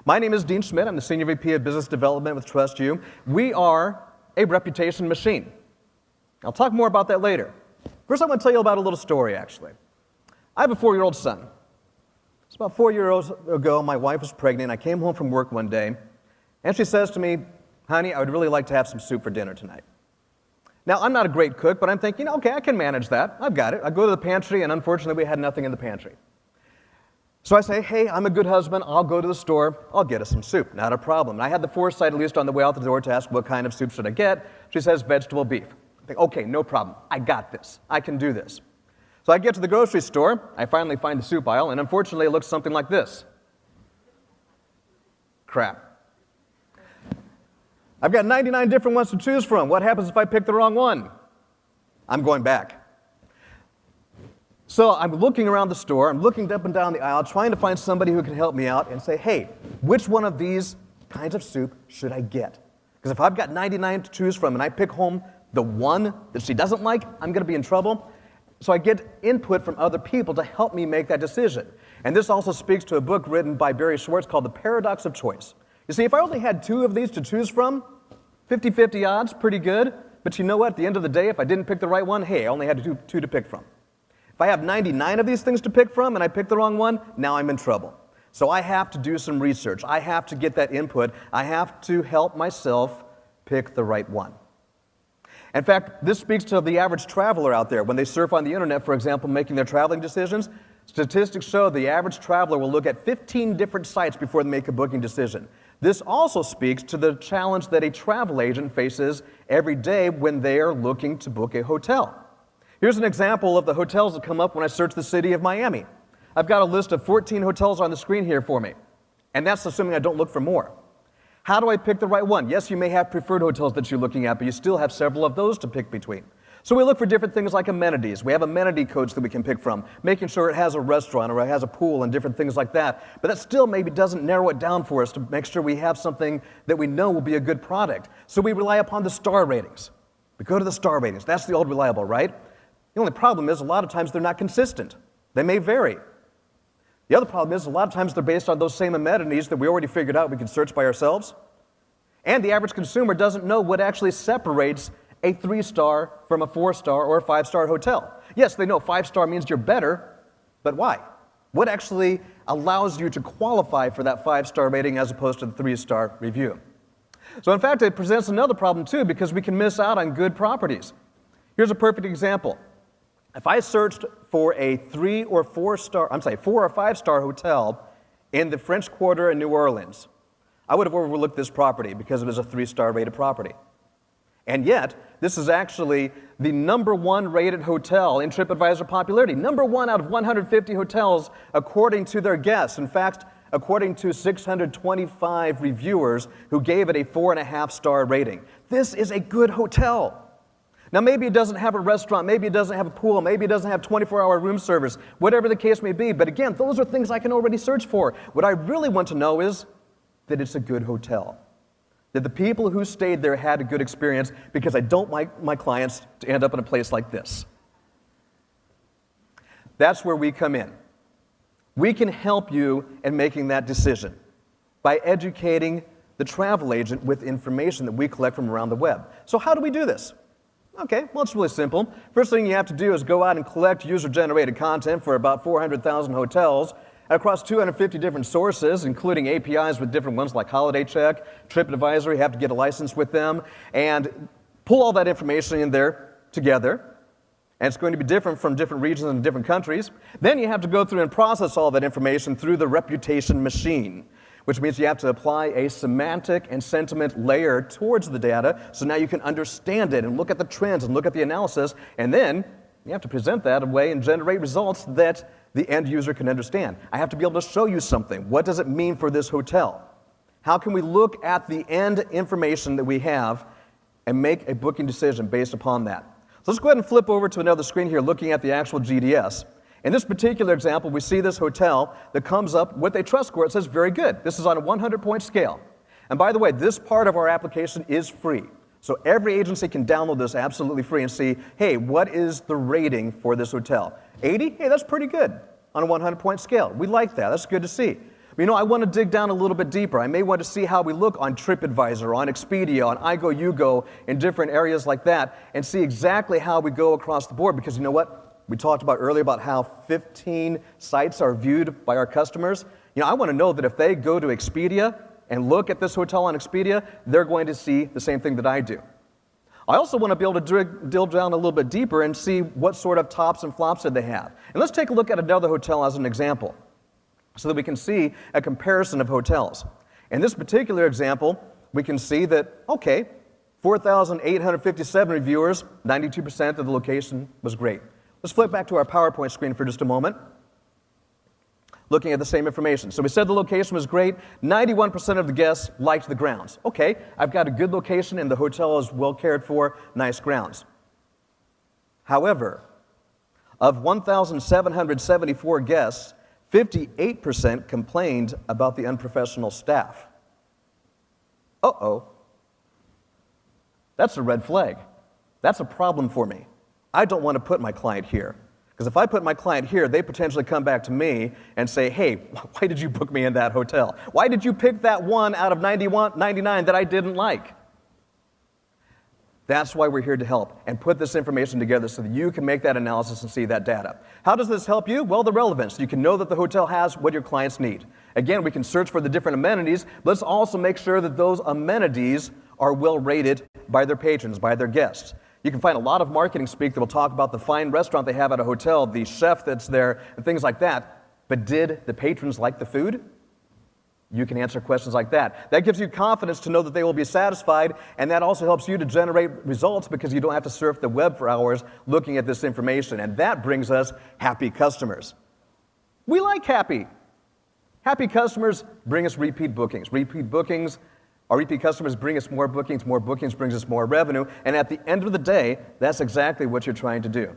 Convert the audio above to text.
My name is Dean Schmit. I'm the Senior VP of Business Development with TrustYou. We are a reputation machine. I'll talk more about that later. First, I want to tell you about a little story, actually. I have a 4-year-old son. It's about 4 years ago, my wife was pregnant. I came home from work one day, and she says to me, "Honey, I would really like to have some soup for dinner tonight." Now, I'm not a great cook, but I'm thinking, okay, I can manage that. I've got it. I go to the pantry, and unfortunately, we had nothing in the pantry. So I say, hey, I'm a good husband. I'll go to the store. I'll get us some soup. Not a problem. And I had the foresight, at least on the way out the door, to ask what kind of soup should I get. She says vegetable beef. I think, okay, no problem. I got this. I can do this. So I get to the grocery store. I finally find the soup aisle, and unfortunately, it looks something like this. Crap. I've got 99 different ones to choose from. What happens if I pick the wrong one? I'm going back. So I'm looking around the store. I'm looking up and down the aisle, trying to find somebody who can help me out and say, hey, which one of these kinds of soup should I get? Because if I've got 99 to choose from and I pick home the one that she doesn't like, I'm going to be in trouble. So I get input from other people to help me make that decision. And this also speaks to a book written by Barry Schwartz called The Paradox of Choice. You see, if I only had 2 of these to choose from, 50-50 odds, pretty good. But you know what? At the end of the day, if I didn't pick the right one, hey, I only had two to pick from. If I have 99 of these things to pick from and I pick the wrong one, now I'm in trouble. So I have to do some research. I have to get that input. I have to help myself pick the right one. In fact, this speaks to the average traveler out there. When they surf on the internet, for example, making their traveling decisions, statistics show the average traveler will look at 15 different sites before they make a booking decision. This also speaks to the challenge that a travel agent faces every day when they are looking to book a hotel. Here's an example of the hotels that come up when I search the city of Miami. I've got a list of 14 hotels on the screen here for me, and that's assuming I don't look for more. How do I pick the right one? Yes, you may have preferred hotels that you're looking at, but you still have several of those to pick between. So we look for different things like amenities. We have amenity codes that we can pick from, making sure it has a restaurant or it has a pool and different things like that. But that still maybe doesn't narrow it down for us to make sure we have something that we know will be a good product. So we rely upon the star ratings. We go to the star ratings. That's the old reliable, right? The only problem is a lot of times they're not consistent. They may vary. The other problem is a lot of times they're based on those same amenities that we already figured out we can search by ourselves. And the average consumer doesn't know what actually separates a 3-star from a 4-star or a 5-star hotel. Yes, they know 5-star means you're better, but why? What actually allows you to qualify for that 5-star rating as opposed to the 3-star review? So in fact, it presents another problem too, because we can miss out on good properties. Here's a perfect example. If I searched for a 4 or 5-star hotel in the French Quarter in New Orleans, I would have overlooked this property because it was a 3-star rated property. And yet, this is actually the #1 rated hotel in TripAdvisor popularity. #1 out of 150 hotels according to their guests. In fact, according to 625 reviewers who gave it a 4.5-star rating. This is a good hotel. Now, maybe it doesn't have a restaurant, maybe it doesn't have a pool, maybe it doesn't have 24-hour room service, whatever the case may be. But again, those are things I can already search for. What I really want to know is that it's a good hotel, that the people who stayed there had a good experience, because I don't like my clients to end up in a place like this. That's where we come in. We can help you in making that decision by educating the travel agent with information that we collect from around the web. So how do we do this? Okay, well, it's really simple. First thing you have to do is go out and collect user-generated content for about 400,000 hotels across 250 different sources, including APIs with different ones like Holiday Check, TripAdvisor. You have to get a license with them, and pull all that information in there together. And it's going to be different from different regions and different countries. Then you have to go through and process all that information through the reputation machine, which means you have to apply a semantic and sentiment layer towards the data, so now you can understand it and look at the trends and look at the analysis, and then you have to present that away and generate results that the end user can understand. I have to be able to show you something. What does it mean for this hotel? How can we look at the end information that we have and make a booking decision based upon that? So let's go ahead and flip over to another screen here looking at the actual GDS. In this particular example, we see this hotel that comes up with a trust score that says very good. This is on a 100-point scale. And by the way, this part of our application is free. So every agency can download this absolutely free and see, hey, what is the rating for this hotel? 80? Hey, that's pretty good on a 100-point scale. We like that. That's good to see. But, I want to dig down a little bit deeper. I may want to see how we look on TripAdvisor, on Expedia, on iGo, YouGo, in different areas like that, and see exactly how we go across the board. Because you know what? We talked about earlier about how 15 sites are viewed by our customers. I want to know that if they go to Expedia and look at this hotel on Expedia, they're going to see the same thing that I do. I also want to be able to drill down a little bit deeper and see what sort of tops and flops did they have. And let's take a look at another hotel as an example so that we can see a comparison of hotels. In this particular example, we can see that, okay, 4,857 reviewers, 92% of the location was great. Let's flip back to our PowerPoint screen for just a moment, looking at the same information. So we said the location was great. 91% of the guests liked the grounds. Okay, I've got a good location and the hotel is well cared for, nice grounds. However, of 1,774 guests, 58% complained about the unprofessional staff. Uh-oh. That's a red flag. That's a problem for me. I don't want to put my client here. Because if I put my client here, they potentially come back to me and say, hey, why did you book me in that hotel? Why did you pick that one out of 99 that I didn't like? That's why we're here to help and put this information together so that you can make that analysis and see that data. How does this help you? Well, the relevance. You can know that the hotel has what your clients need. Again, we can search for the different amenities, but let's also make sure that those amenities are well rated by their patrons, by their guests. You can find a lot of marketing speak that will talk about the fine restaurant they have at a hotel, the chef that's there, and things like that. But did the patrons like the food? You can answer questions like that. That gives you confidence to know that they will be satisfied, and that also helps you to generate results because you don't have to surf the web for hours looking at this information. And that brings us happy customers. We like happy. Happy customers bring us repeat bookings. Our repeat customers bring us more bookings brings us more revenue, and at the end of the day, that's exactly what you're trying to do.